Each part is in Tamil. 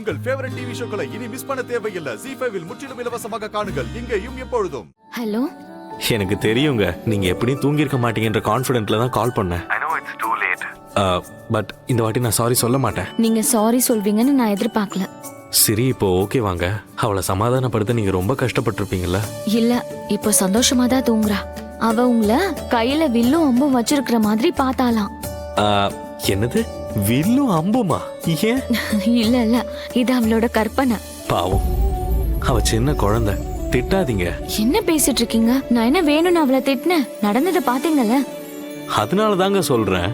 உங்கள் ஃபேவரட் டிவி ஷோக்களை இனி மிஸ் பண்ண தேவையில்லை. ZEE5 இல் முற்றிலும் இலவசமாக காணுங்கள், இங்கேயும் எப்பொழுதும். ஹலோ, எனக்கு தெரியுங்க நீங்க எப்படியும் தூங்கி இருக்க மாட்டீங்கன்ற கான்ஃபிடென்ட்ல தான் கால் பண்ணேன். பட் இந்த வாட்டி நான் சாரி சொல்ல மாட்டேன். நீங்க சாரி சொல்வீங்கன்னு நான் எதிர்பார்க்கல. சரி, இப்போ ஓகே வாங்க. அவளை சமாதானப்படுத்த நீங்க ரொம்ப கஷ்டப்பட்டிருப்பீங்கல்ல? இல்ல, இப்போ சந்தோஷமா தான் தூங்குறா. அவ உங்களை கையில வில்லும் அம்பும் வச்சிருக்கிற மாதிரி பார்த்தாலாம். என்னது, வில்லும் அம்புமா? ஏன்? இல்ல இல்ல, இது அவளோட கற்பனை. பாவம், அவ சின்ன குழந்தை, திட்டாதீங்க. என்ன பேசிட்டு இருக்கீங்க? நான் என்ன வேணும்னு அவளை திட்டினேன்? நடந்ததை பாத்தீங்கல்ல? அதனால தாங்க சொல்றேன்,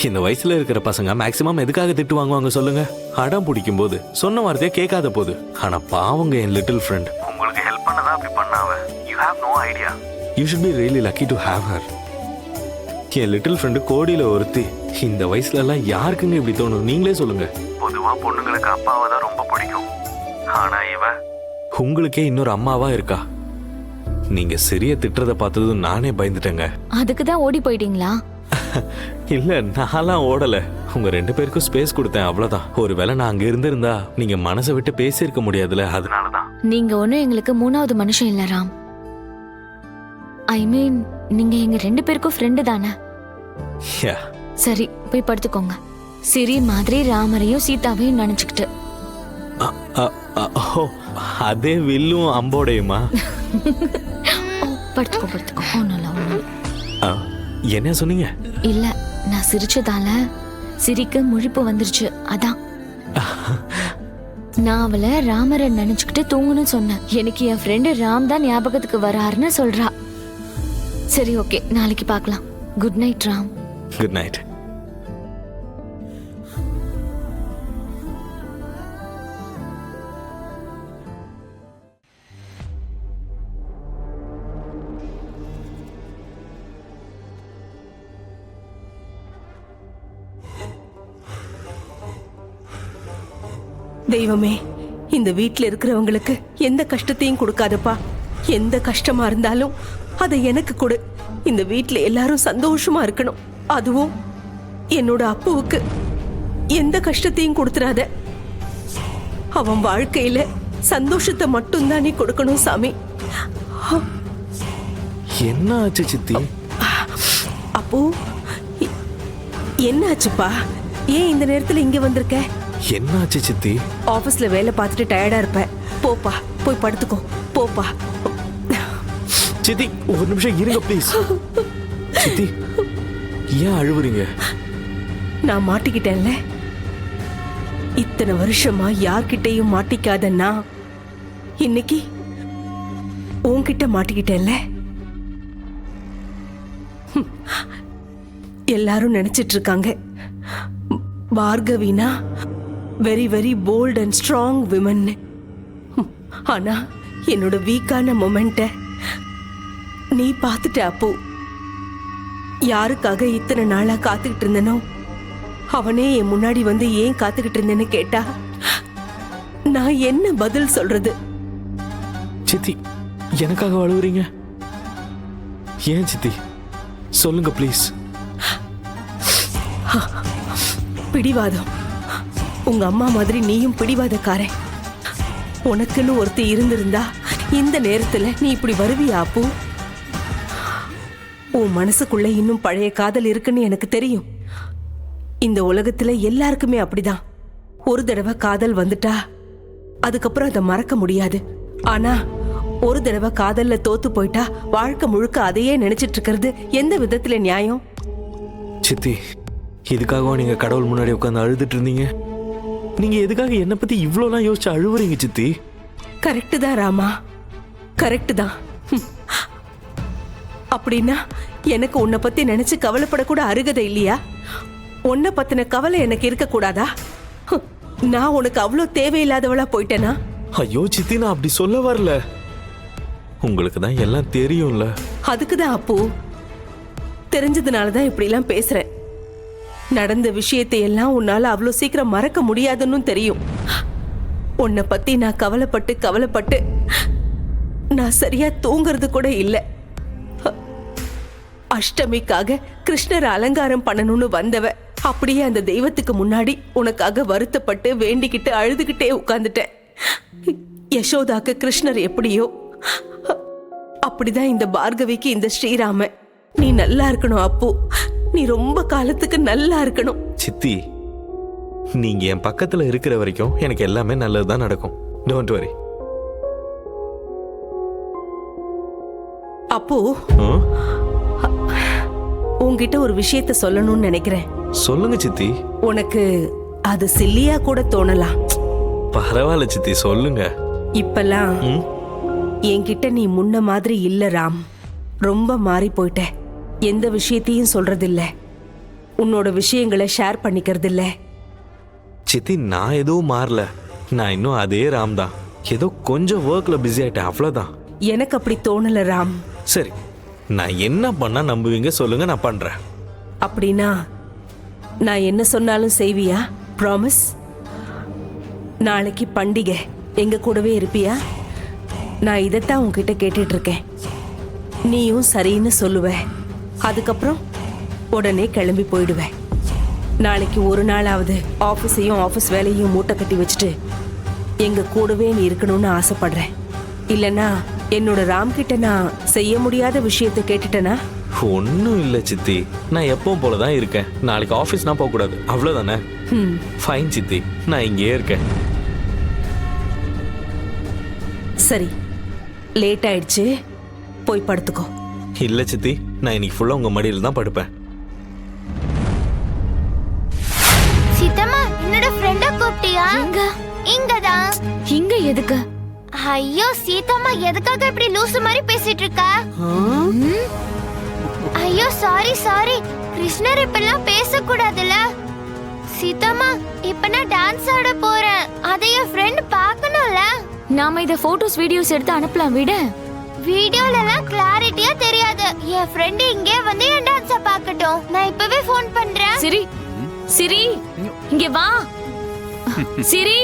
இந்த வயசுல இருக்கிற பசங்க மேக்சிமம் எதுக்காக திட்டு வாங்குவாங்க சொல்லுங்க? அடம் பிடிக்கும் போது, சொன்ன வார்த்தையை கேட்காத போது. ஆனா பாவங்க என் லிட்டில் ஃப்ரெண்ட். உங்களுக்கு ஹெல்ப் பண்ணதா அப்படி பண்ணாவ. You have no idea. You should be really lucky to have her. என் லிட்டில் ஃப்ரெண்டு கோடியில ஒருத்தி. இந்த வயசுல எல்லாம் யாருக்குங்க இப்படி தோணும்? நீங்களே சொல்லுங்க. பொதுவா பொண்ணுங்களுக்கு அப்பாவை தான் ரொம்ப பிடிக்கும். ஆனா இவ உங்களுக்கே இன்னொரு அம்மாவா இருக்கா. நீங்க சிறிய திட்டுறத பார்த்ததும் நானே பயந்துட்டேங்க. அதுக்குதான் ஓடி போயிட்டீங்களா? இல்ல, நான்லாம் ஓடல. உங்க ரெண்டு பேருக்கும் ஸ்பேஸ் கொடுத்தேன், அவ்வளவுதான். ஒருவேளை நான் அங்க இருந்திருந்தா நீங்க மனசை விட்டு பேசியிருக்க முடியாதுல, அதனாலதான். நீங்க ஒண்ணும் எங்களுக்கு மூணாவது மனுஷன் இல்ல ராம். ஐ மீன், நீங்க எங்க ரெண்டு பேருக்கும் ஃப்ரெண்டு தானே? சரி, போய் படுத்துக்கோங்க. சிரி மாதிரி ராமரையும் சீதாவையும் நினைச்சுக்கிட்டு. அதே வில்லும் அம்போடையுமா? படுத்துக்கோ படுத்துக்கோ. என்ன சொன்னீங்க? இல்ல, நான் சிரிச்சதால சிரிக்க முழிப்பு வந்துருச்சு, அதான். நான் அவளை ராமரை நினைச்சுக்கிட்டு தூங்குன்னு சொன்னேன். எனக்கு என் ஃப்ரெண்டு ராம் தான் ஞாபகத்துக்கு வராருன்னு சொல்றா. சரி, ஓகே, நாளைக்கு பார்க்கலாம். Good night Ram. Good night. தெய்வமே, இந்த வீட்ல இருக்கிறவங்களுக்கு எந்த கஷ்டத்தையும் கொடுக்காதப்பா. எந்த கஷ்டமா இருந்தாலும் அதை எனக்கு கொடு. இந்த வீட்ல எல்லாரும் சந்தோஷமா இருக்கணும். அதுவும் என்னோட அப்புவுக்கு எந்த கஷ்டத்தையும் கொடுத்துறாத. அவன் வாழ்க்கையில சந்தோஷத்தை மட்டும்தான் நீ கொடுக்கணும் சாமி. என்ன ஆச்சு சித்தி? அப்போ என்ன ஆச்சுப்பா? ஏன் இந்த நேரத்துல இங்க வந்திருக்க? என்னாச்சு சித்தி? ஆபீஸ்ல வேலை பார்த்துட்டு டயர்டா இருப்ப. போப்பா, போய் படுத்துக்கோ. போப்பா. சித்தி, ஒரு நிமிஷம் இருங்க ப்ளீஸ். சித்தி, ஏன் அழுவுறீங்க? நான் மாட்டிக்கிட்டேன்ல. இத்தனை வருஷமா யார்கிட்டையும் மாட்டிக்காதன்னா இன்னைக்கு உன்கிட்ட மாட்டிக்கிட்டேன்ல. எல்லாரும் நினைச்சிட்டு இருக்காங்க பார்கவினா very very bold and strong women. ஆனா என்னோட வீக்கான மொமெண்ட்டை நீ பார்த்துட்ட அப்போ. யாருக்காக இத்தனை நாளா காத்துக்கிட்டு இருந்தனோ அவனே என் முன்னாடி வந்து ஏன் காத்துக்கிட்டு இருந்தேன்னு கேட்டா நான் என்ன பதில் சொல்றது? சித்தி, எனக்காக அழுவுறீங்க? ஏன் சித்தி, சொல்லுங்க ப்ளீஸ். பிடிவாதம். உங்க அம்மா மாதிரி நீயும் பிடிவாதக்காரன். உனக்குன்னு ஒருத்தி இருந்திருந்தா இந்த நேரத்துல நீ இப்படி வருவியா அப்பு? உன் மனசுக்குள்ள இன்னும் பழைய காதல் இருக்குன்னு எனக்கு தெரியும். இந்த உலகத்துல எல்லாருக்குமே அப்படிதான். ஒரு தடவை காதல் வந்துட்டா அதுக்கப்புறம் அதை மறக்க முடியாது. ஆனா ஒரு தடவை காதல்ல தோத்து போயிட்டா வாழ்க்கை முழுக்க அதையே நினைச்சிட்டு இருக்கிறது எந்த விதத்துல நியாயம்? சித்தி, இதுக்காக நீங்க கடவுள் முன்னாடி உட்காந்து அழுதுட்டு இருந்தீங்க? நீங்க எதுக்காக என்ன பத்தி இவ்வளோலாம் யோசிச்சு அழுவுறீங்க சித்தி? கரெக்டு தான் ராமா, கரெக்டு தான். அப்படின்னா எனக்கு உன்னை பத்தி நினைச்சு கவலைப்படக்கூட அருகதை இல்லையா? உன்னை பத்தின கவலை எனக்கு இருக்க கூடாதா? நான் உனக்கு அவ்வளோ தேவையில்லாதவளா போயிட்டேனா? ஐயோ சித்தி, நான் அப்படி சொல்ல வரல. உங்களுக்கு தான் எல்லாம் தெரியும்ல. அதுக்குதான் அப்போ தெரிஞ்சதுனாலதான் இப்படி எல்லாம் பேசுறேன். நடந்த விஷயத்தை எல்லாம் உன்னால அவ்வளோ சீக்கிரம் மறக்க முடியாதுன்னு தெரியும். உன்னை பத்தி நான் கவலைப்பட்டு நான் சரியா தூங்குறது கூட இல்லை. அஷ்டமிக்காக கிருஷ்ணர் அலங்காரம் பண்ணணும்னு வந்தவ அப்படியே அந்த தெய்வத்துக்கு முன்னாடி உனக்காக வருத்தப்பட்டு வேண்டிக்கிட்டு அழுதுகிட்டே உட்கார்ந்துட்டேன். யசோதாக்கு கிருஷ்ணர் எப்படியோ அப்படிதான் இந்த பார்கவிக்கு இந்த ஸ்ரீராம. நீ நல்லா இருக்கணும் அப்பு, நீ ரொம்ப காலத்துக்கு நல்லா இருக்கணும். சித்தி, நீங்க என் பக்கத்துல இருக்கிற வரைக்கும் எனக்கு எல்லாமே நல்லதுதான் நடக்கும். Don't worry. அப்பு, உன்கிட்ட ஒரு விஷயத்த சொல்லணும்னு நினைக்கிறேன். சொல்லுங்க சித்தி. உனக்கு அது சில்லியா கூட தோணலாம். பரவாயில்ல சித்தி, சொல்லுங்க. இப்பெல்லாம் என்கிட்ட நீ முன்ன மாதிரி இல்ல ராம். ரொம்ப மாறி போயிட்ட. எந்த விஷயத்தையும் சொல்றதில்ல, உன்னோட விஷயங்களை ஷேர் பண்ணிக்கிறது இல்ல. சித்தி, நான் எதுவும் மாறல. நான் இன்னும் அதே ராம் தான். ஏதோ கொஞ்சம் ஒர்க்ல பிஸி ஆயிட்டேன், அவ்வளவுதான். எனக்கு அப்படி தோணல ராம். சரி, நான் என்ன பண்ணா நம்புவீங்க சொல்லுங்க, நான் பண்றேன். அப்படின்னா நான் என்ன சொன்னாலும் செய்வியா? ப்ராமிஸ்? நாளைக்கு பண்டிகை, எங்க கூடவே இருப்பியா? நான் இதைத்தான் உன்கிட்ட கேட்டுட்டு இருக்கேன். நீயும் சரின்னு சொல்லுவ, அதுக்கப்புறம் உடனே கிளம்பி போயிடுவ. நாளைக்கு ஒரு நாளாவது ஆஃபீஸையும் ஆஃபீஸ் வேலையும் மூட்டை கட்டி வச்சுட்டு எங்க கூடவே நீ இருக்கணும்னு ஆசைப்படுறேன். இல்லைன்னா என்னோட ராம் கிட்ட நான் செய்ய முடியாத விஷயத்தை கேட்டுட்டேனா? ஒன்னும் இல்ல சித்தி, நான் எப்பவும் போலதான் இருக்கேன். நாளைக்கு ஆபீஸ் நான் போக கூடாது, அவ்வளவுதானே? ஃபைன் சித்தி, நான் இங்கேயே இருக்கேன். சரி, லேட் ஆயிடுச்சு, போய் படுத்துக்கோ. இல்ல சித்தி, நான் இன்னைக்கு ஃபுல்லா உங்க மடியில தான் படுப்பேன். சீதம்மா, என்னோட ஃப்ரெண்ட கூப்பிட்டியா? எங்க? இங்கதான். இங்க எதுக்கு? ஐயோ சீதம்மா, எதுக்காக இப்படி லூசு மாதிரி பேசிட்டு இருக்க? ஐயோ சாரி, கிருஷ்ணர் இப்பெல்லாம் பேசக்கூடாதுல்ல. சீதம்மா, இப்ப நான் டான்ஸ் ஆட போறேன், அதை என் ஃப்ரெண்ட் பார்க்கணும்ல. நாம இத போட்டோஸ் வீடியோஸ் எடுத்து அனுப்பலாம் விட. வீடியோல எல்லாம் கிளாரிட்டியா தெரியாது. என் ஃப்ரெண்ட் இங்கே வந்து என் டான்ஸ பார்க்கட்டும். நான் இப்பவே ஃபோன் பண்றேன். சிரி, சிரி, இங்க வா. சிரி.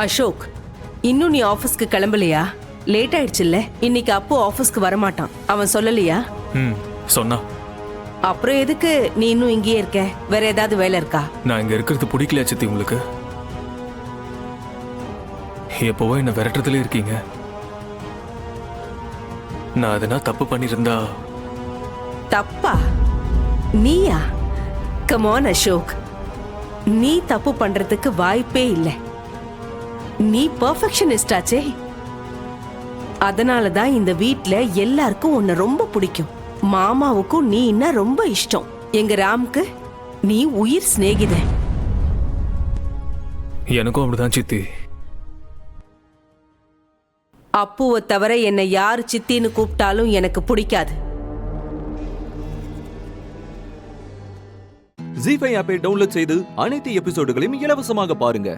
அசோக், இன்னும் நீ ஆபீஸ்க்கு கிளம்பலையா? லேட் ஆயிடுச்சுல்ல. இன்னைக்கு அப்பு ஆபீஸ்க்கு வரமாட்டான், அவன் சொல்லலையா? சொன்னா. அப்புறம் எதுக்கு நீ இன்னும் இங்கேயே இருக்க? வேற ஏதாவது வேலை இருக்கா? நான் இங்க இருக்கிறது பிடிக்கலையா சித்தி உங்களுக்கு? எப்பவோ என்ன விரட்டுறதுல இருக்கீங்க. நான் அதனா தப்பு பண்ணிருந்தா? தப்பா? நீயா? கம் ஆன் அசோக், நீ தப்பு பண்றதுக்கு வாய்ப்பே இல்லை. நீ பெர்ஃபெக்ஷனிஸ்ட் ஆச்சே. அதனாலதான் இந்த வீட்ல எல்லாருக்கும் உன்னை ரொம்ப பிடிக்கும். மாமாவுக்கும் நீன்னா ரொம்ப இஷ்டம். எங்க ராம்க்கு நீ உயிர் சிநேகிதன். எனக்கும் அப்படிதான் சித்தி. அப்புவை தவிர என்னை யாரு சித்தின்னு கூப்பிட்டாலும் எனக்கு பிடிக்காது. ஜீ5 ஆப்பை டவுன்லோட் செய்து அனைத்து எபிசோடுகளையும் இலவசமாக பாருங்க.